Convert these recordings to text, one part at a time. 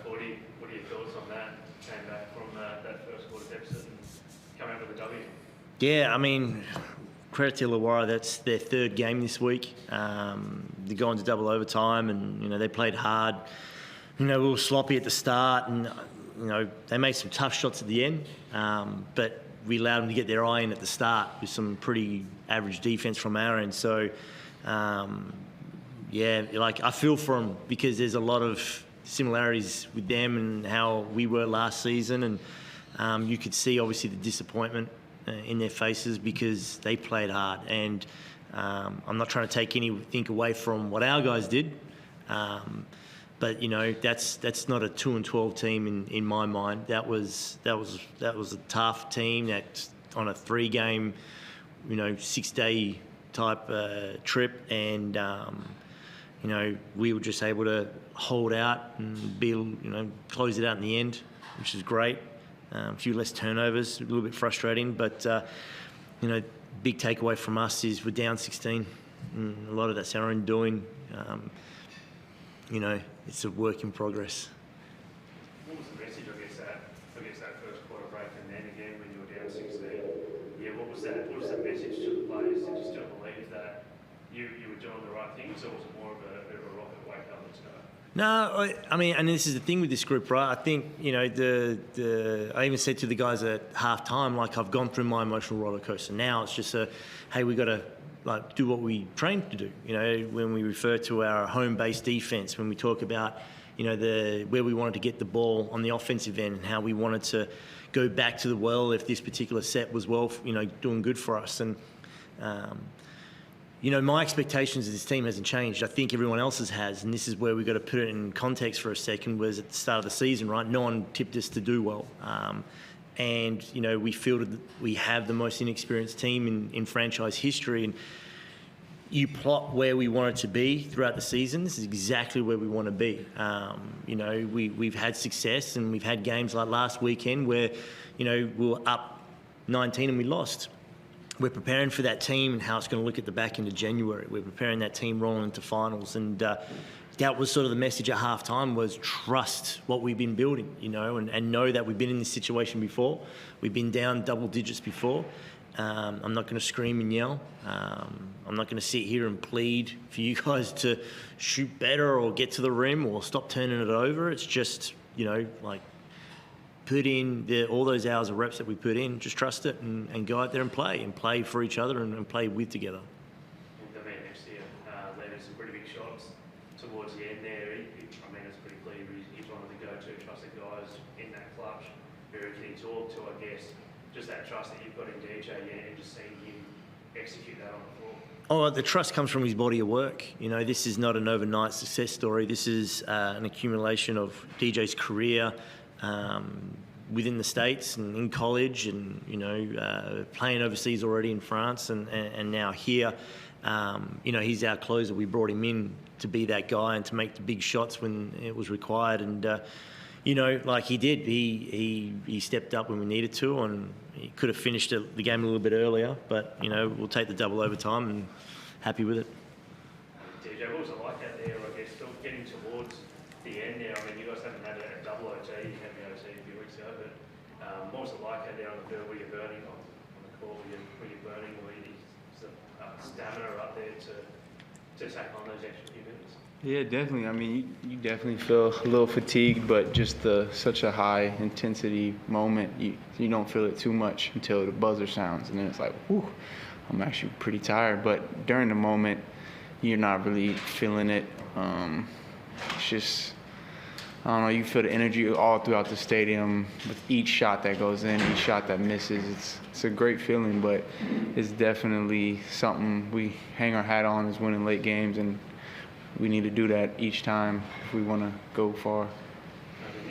Forde, what are your thoughts on that? Came back from that first quarter deficit and come out with a W. Yeah, I mean, credit to Illawarra. That's their third game this week. They go into double overtime, and they played hard. A little sloppy at the start, and they made some tough shots at the end. But we allowed them to get their eye in at the start with some pretty average defense from our end. So, I feel for them because there's a lot of similarities with them and how we were last season, and you could see obviously the disappointment in their faces because they played hard. And I'm not trying to take anything away from what our guys did, but that's not a 2-12 team in my mind. That was a tough team that on a 3-game, 6-day type trip, and we were just able to hold out and close it out in the end, which is great. A few less turnovers, a little bit frustrating, but big takeaway from us is we're down 16. And a lot of that's our own doing. It's a work in progress. What was the message, I guess, that first quarter break, and then again when you were down 16? Yeah, what was the message to the players? Did you still believe that you were doing the right things, or was it more of a bit of a rocket wake up, let's go? No, I mean, and this is the thing with this group, right? I think, I even said to the guys at half-time, I've gone through my emotional roller coaster. Now it's just hey, we got to do what we trained to do. When we refer to our home-based defense, when we talk about, where we wanted to get the ball on the offensive end and how we wanted to go back to the well if this particular set was doing good for us. And, my expectations of this team hasn't changed. I think everyone else's has, and this is where we've got to put it in context for a second, was at the start of the season, right? No one tipped us to do well. And, we feel that we have the most inexperienced team in franchise history. And you plot where we want it to be throughout the season, this is exactly where we want to be. We've had success, and we've had games like last weekend where, we were up 19 and we lost. We're preparing for that team and how it's going to look at the back end of January. We're preparing that team rolling into finals. And that was sort of the message at halftime, was trust what we've been building, and know that we've been in this situation before. We've been down double digits before. I'm not going to scream and yell. I'm not going to sit here and plead for you guys to shoot better or get to the rim or stop turning it over. It's just, put in all those hours of reps that we put in, just trust it and go out there and play for each other and play with together. The man next to you landed some pretty big shots towards the end there. It's pretty clear he's one of the go-to trusted guys in that clutch, who can talk to, I guess, just that trust that you've got in DJ and just seeing him execute that on the floor. Oh, the trust comes from his body of work. This is not an overnight success story. This is an accumulation of DJ's career, within the States and in college, and playing overseas already in France and now here. He's our closer. We brought him in to be that guy and to make the big shots when it was required. And like he did, he stepped up when we needed to, and he could have finished the game a little bit earlier. But we'll take the double overtime and happy with it. DJ, what was it like out there? I guess still getting towards the end now. You guys haven't had a double OT. You had the OT a few weeks ago, but what was it like out there on the field? Were you burning on the court? Were you burning? Were you stamina up there to take on those extra few minutes? Yeah, definitely. You definitely feel a little fatigued, but just such a high intensity moment, you don't feel it too much until the buzzer sounds, and then it's like, whew, I'm actually pretty tired. But during the moment, you're not really feeling it. It's just, I don't know, you feel the energy all throughout the stadium with each shot that goes in, each shot that misses. It's a great feeling, but it's definitely something we hang our hat on, is winning late games, and we need to do that each time if we want to go far.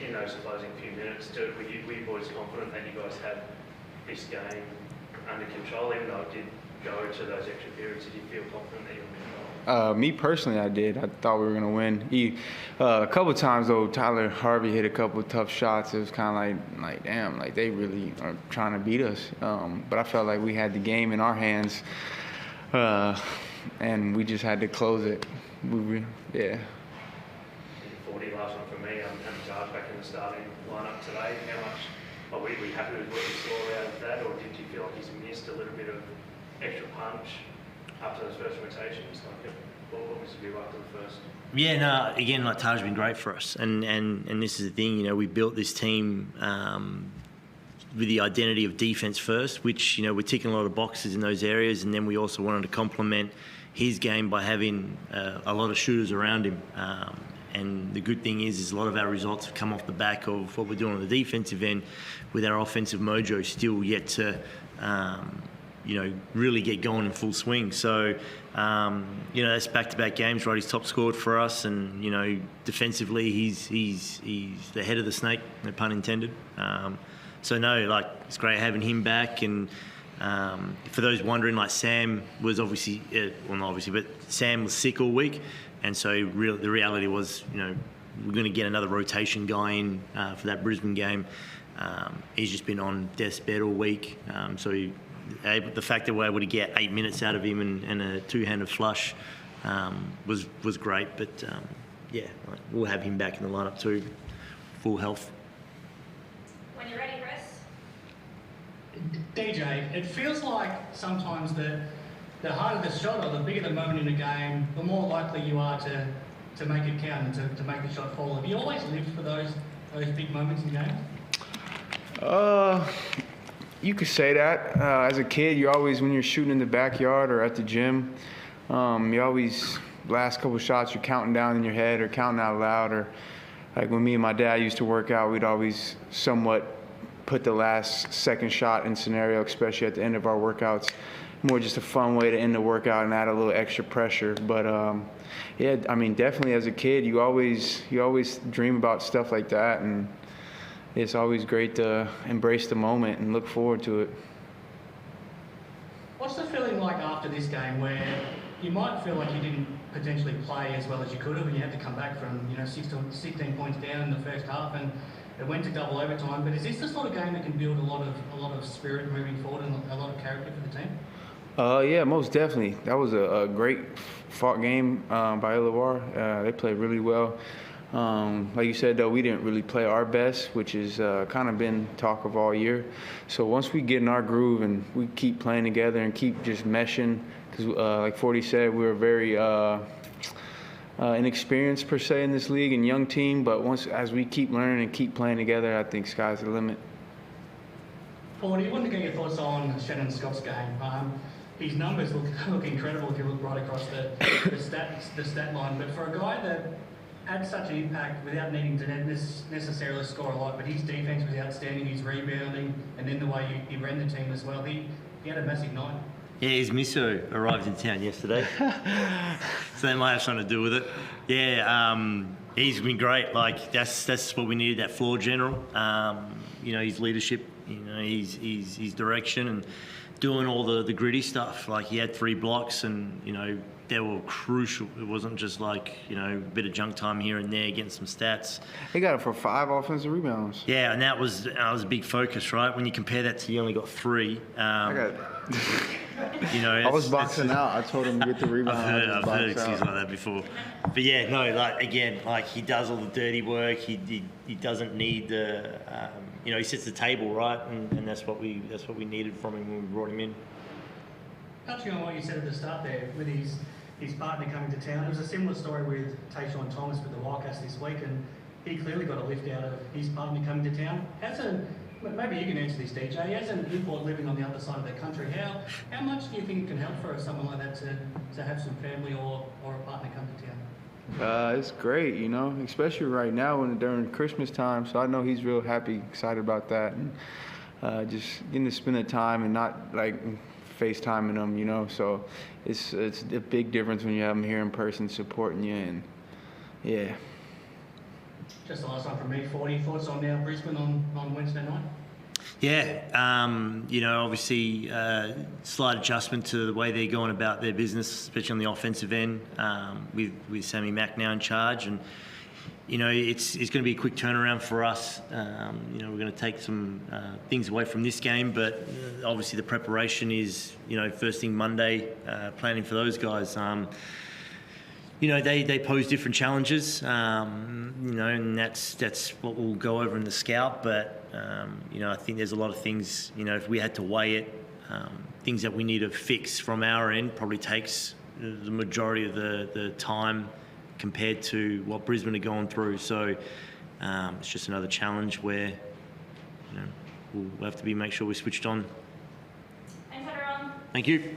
In those closing few minutes, were you boys confident that you guys had this game under control, even though it did go to those extra periods? Did you feel confident that you were going to go? Me personally, I did. I thought we were going to win. A couple of times, though, Tyler Harvey hit a couple of tough shots. It was kind of like, damn, like they really are trying to beat us. But I felt like we had the game in our hands, and we just had to close it. Yeah. Forde, last one for me. having Taj back in the starting lineup today. How much are we happy with what you saw out of that, or did you feel like he's missed a little bit of extra punch after those first rotations? Like, what was your view after the first? Yeah, no, again, like Taj has been great for us. And this is the thing, you know, we built this team with the identity of defence first, which, you know, we're ticking a lot of boxes in those areas. And then we also wanted to complement his game by having a lot of shooters around him. And the good thing is a lot of our results have come off the back of what we're doing on the defensive end, with our offensive mojo still yet to, you know, really get going in full swing. So, you know, that's back-to-back games, right? He's top scored for us, and, you know, defensively he's the head of the snake, no pun intended. So no, like, it's great having him back. And for those wondering, like, Sam was obviously, well, not obviously, but Sam was sick all week. And so the reality was, you know, we're going to get another rotation guy in for that Brisbane game. He's just been on death's bed all week. So the fact that we're able to get 8 minutes out of him and a two-handed flush was great. But, yeah, we'll have him back in the lineup too, full health. When you're ready, Chris. DJ, it feels like sometimes the harder the shot or the bigger the moment in a game, the more likely you are to make it count and to make the shot fall. Have you always lived for those big moments in games? You could say that. As a kid, you always, when you're shooting in the backyard or at the gym, you always, last couple shots, you're counting down in your head or counting out loud. Or like when me and my dad used to work out, we'd always somewhat put the last second shot in scenario, especially at the end of our workouts. More just a fun way to end the workout and add a little extra pressure. But yeah, I mean, definitely as a kid, you always dream about stuff like that, and it's always great to embrace the moment and look forward to it. What's the feeling like after this game, where you might feel like you didn't potentially play as well as you could have, and you had to come back from 16 points down in the first half, and it went to double overtime? But is this the sort of game that can build a lot of spirit moving forward and a lot of character for the team? Yeah, most definitely. That was a great fought game by Illawarra. They played really well. Like you said, though, we didn't really play our best, which has kind of been talk of all year. So once we get in our groove and we keep playing together and keep just meshing, because like Forde said, we're a very inexperienced per se in this league and young team. But as we keep learning and keep playing together, I think sky's the limit. Forde, I wanted to get your thoughts on Shannon Scott's game. His numbers look incredible if you look right across the stat line. But for a guy that had such an impact without needing to necessarily score a lot, but his defence was outstanding, his rebounding, and then the way he ran the team as well, he had a massive night. Yeah, his misso arrived in town yesterday, so that might have something to do with it. Yeah, he's been great. Like that's what we needed, that floor general. You know, his leadership, you know, his direction, and doing all the gritty stuff. Like, he had 3 blocks, and, you know, they were crucial. It wasn't just like, you know, a bit of junk time here and there, getting some stats. He got it for 5 offensive rebounds. Yeah, and that was a big focus, right? When you compare that to you only got 3. You know, I was boxing out. I told him to get the rebound. I've heard excuses like that before. But yeah, no, like, again, like, he does all the dirty work. He doesn't need the, you know, he sets the table, right? And that's what we needed from him when we brought him in. Touching on what you said at the start there, with his partner coming to town, it was a similar story with Tayshaun Thomas with the Wildcats this week, and he clearly got a lift out of his partner coming to town. Maybe you can answer this, DJ. As an import living on the other side of the country, how much do you think it can help for someone like that to have some family or a partner come to town? It's great, you know, especially right now during Christmas time. So I know he's real happy, excited about that, and just getting to spend the time and not like FaceTiming them, you know. So it's a big difference when you have them here in person supporting you, and yeah. Just the last one from me, Forde. Thoughts on now Brisbane on Wednesday night? Yeah, you know, obviously slight adjustment to the way they're going about their business, especially on the offensive end, with Sammy Mack now in charge. And, you know, it's going to be a quick turnaround for us. You know, we're going to take some things away from this game, but obviously the preparation is, you know, first thing Monday, planning for those guys. you know, they pose different challenges, you know, and that's what we'll go over in the scout. But, you know, I think there's a lot of things, you know, if we had to weigh it, things that we need to fix from our end probably takes the majority of the time compared to what Brisbane are going through. So it's just another challenge where, you know, we'll have to make sure we're switched on. Thanks, everyone. Thank you.